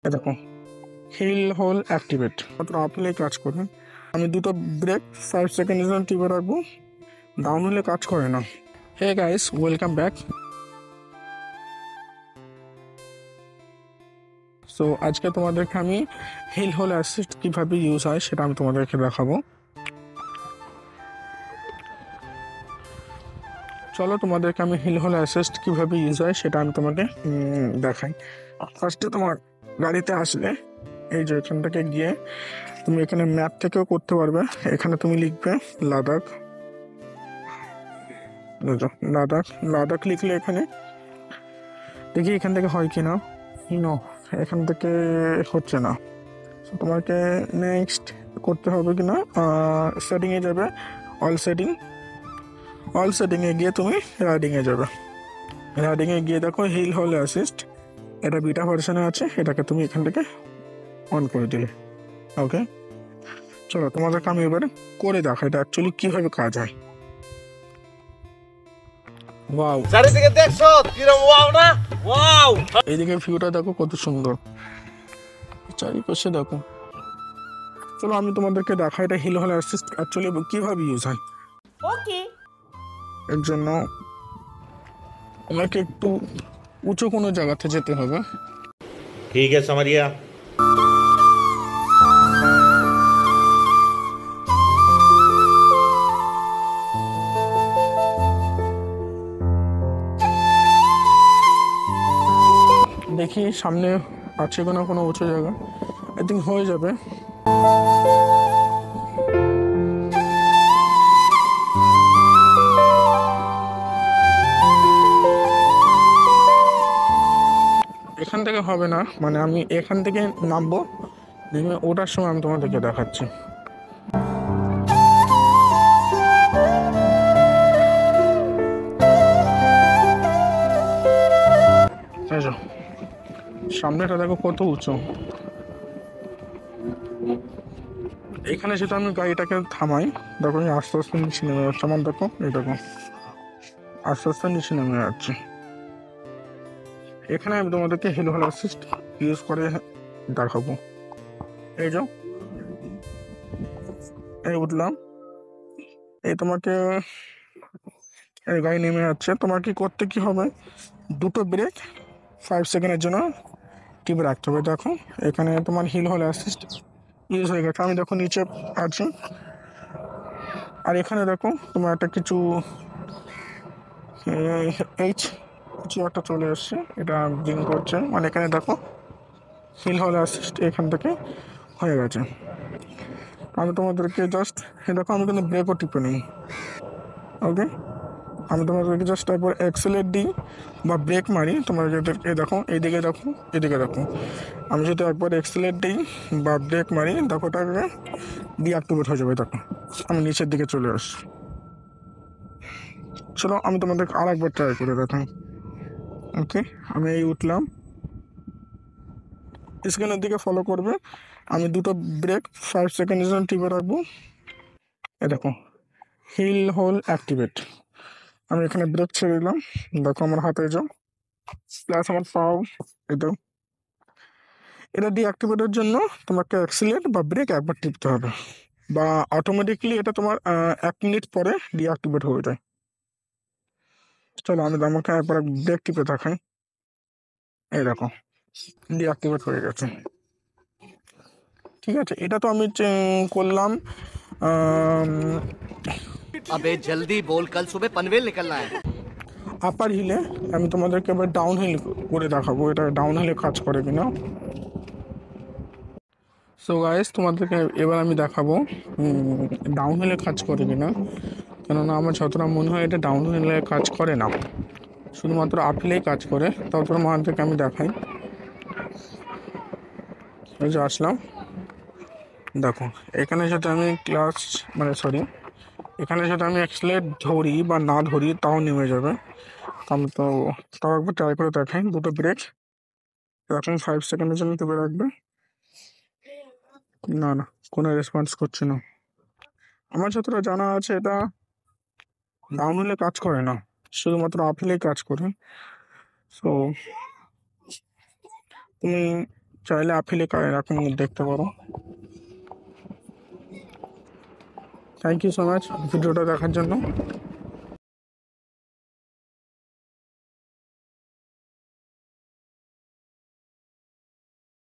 দেখো hill whole activate মাত্র আপেলেই কাজ করে। আমি দুটো ব্রেক 5 সেকেন্ডের জন্য টিপে রাখবো, ডাউন হলে কাজ করে না। Hey guys, welcome back. So আজকে তোমাদেরকে আমি হিল হোল অ্যাসিস্ট কীভাবে ইউজ হয় সেটা আমি তোমাদেরকে দেখাবো। চলো তোমাদেরকে আমি হিল হোল অ্যাসিস্ট কীভাবে ইউজ হয় সেটা আমি তোমাকে দেখাই। ফার্স্টে তোমার গাড়িতে আসলে এই যে এখান থেকে গিয়ে তুমি এখানে ম্যাপ থেকেও করতে পারবে। এখানে তুমি লিখবে লাদাখ, লাদাখ লাদাখ লিখলে এখানে দেখি এখান থেকে হয় কি না। নো, এখান থেকে হচ্ছে না। তো তোমাকে নেক্সট করতে হবে কি না, সেটিংয়ে যাবে, অল সেটিংয়ে গিয়ে তুমি রাইডিংয়ে যাবে। রাইডিংয়ে গিয়ে দেখো হিল হোল অ্যাসিস্ট, এটা বিটা ভার্সনে আছে, এটাকে তুমি এখান থেকে অন করে দিলে। ওকে, চলো তোমাদেরকে আমি এবারে করে দেখো এটা অ্যাকচুয়ালি কীভাবে কাজ হয়। ওয়াও, চারিদিকে দেখছো কিরম ওয়াও না ওয়াও। এইদিকে ভিউটা দেখো কত সুন্দর, চারিপাশে দেখো। চলো আমি তোমাদেরকে দেখাই এটা হিল হোল অ্যাসিস্ট অ্যাকচুয়ালি কীভাবে ইউজ হয়। ওকে, এর জন্য আমাকে একটু উঁচু কোনো জায়গাতে যেতে হবে। ঠিক है समरिया। দেখি সামনে আছে কোনো কোনো উঁচু জায়গা, আই থিঙ্ক হয়ে যাবে। এখান থেকে হবে না, মানে আমি এখান থেকে নামবো, নেমে ওটার সময় আমি তোমাদেরকে দেখাচ্ছি। সামনেটা দেখো কত উঁচু। এখানে সেটা আমি গাড়িটাকে থামাই, দেখো আমি আস্তে আস্তে নিচে নেমে যাচ্ছে। আমার দেখো এই দেখো আস্তে আস্তে নিচে নেমে যাচ্ছে। এখানে আমি তোমাদেরকে হিল হোল অ্যাসিস্ট ইউজ করে দেখাবো। এই যে এই উঠলাম, এই তোমাকে এই গাড়ি নেমে যাচ্ছে। তোমার কি করতে কি হবে, দুটো ব্রেক 5 সেকেন্ডের জন্য টিপে রাখতে হবে। দেখো এখানে তোমার হিল হোল অ্যাসিস্ট ইউজ হয়ে গেছে। আমি দেখো নিচে আছি, আর এখানে দেখো তোমার একটা কিছু এইচ কিছু একটা চলে আসছে, এটা ব্লিং করছে, মানে এখানে দেখো হিল হোল অ্যাসিস্ট এখান থেকে হয়ে গেছে। আমি তোমাদেরকে জাস্ট দেখো আমি কিন্তু ব্রেকও টিপে নিই। ওকে, আমি তোমাদেরকে জাস্ট একবার অ্যাক্সেলেট দিই বা ব্রেক মারি, তোমার দেখো এইদিকে দেখো এদিকে দেখো। আমি যদি একবার অ্যাক্সেলেট দিই বা ব্রেক মারি, দেখো ওটাকে ডিঅ্যাক্টিভেট হয়ে যাবে। দেখো আমি নিচের দিকে চলে আসছি। চলো আমি তোমাদেরকে আর একবার ট্রাই করে দেখাই। ওকে, আমি এই উঠলাম, স্ক্রিনের দিকে ফলো করবে। আমি দুটো ব্রেক 5 সেকেন্ডের জন্য টিপে রাখবো। এ দেখো হিল হোল অ্যাক্টিভেট। আমি এখানে ব্রেক ছেড়ে দিলাম, দেখো আমার হাতে যাও প্লাস আমার পাও। এটা এটা ডিঅ্যাক্টিভেটের জন্য তোমাকে অ্যাক্সিলেট বা ব্রেক একবার টিপতে হবে, বা অটোমেটিকলি এটা তোমার 1 মিনিট পরে ডিঅ্যাক্টিভেট হয়ে যায়। চলো আমি আমাকে একবার ব্রেক টিপে দেখাই। এই দেখো ডিঅ্যাক্টিভেট হয়ে গেছে। ঠিক আছে, এটা তো আমি করলাম अबे जल्दी बोल, कल सुबह पनवेल निकलना है। আপার হিলে। আমি তোমাদেরকে এবার ডাউন হিল করে দেখাবো এটা ডাউন হিলে কাজ করে কিনা। সো গাইস, তোমাদেরকে এবার আমি দেখাবো ডাউন হিলে কাজ করে কিনা, কেননা আমার যতটা মনে হয় এটা ডাউন হিলে কাজ করে না, শুধুমাত্র আপ হিলেই কাজ করে। তারপর তোমাদেরকে আমি দেখাই। এই যে আসলাম, দেখো এখানে সাথে আমি ক্লাস মানে সরি এখানে সাথে আমি অ্যাক্সিলেট ধরি বা না ধরি তাও নেমে যাবে। আমি তো তাও একবার ট্রাই করে দেখাই। দুটো ব্রেক এরকম 5 সেকেন্ডের জন্য টিপে রাখবে। না না, কোনো রেসপন্স করছে না। আমার যতটা জানা আছে এটা ডাউন হিলে কাজ করে না, শুধুমাত্র আপ হিলেই কাজ করে। সো তুমি চাইলে অ্যাফিলিয়েট এরকম দেখতে পারো। থ্যাংক ইউ সো মাচ ভিডিওটা দেখার জন্য।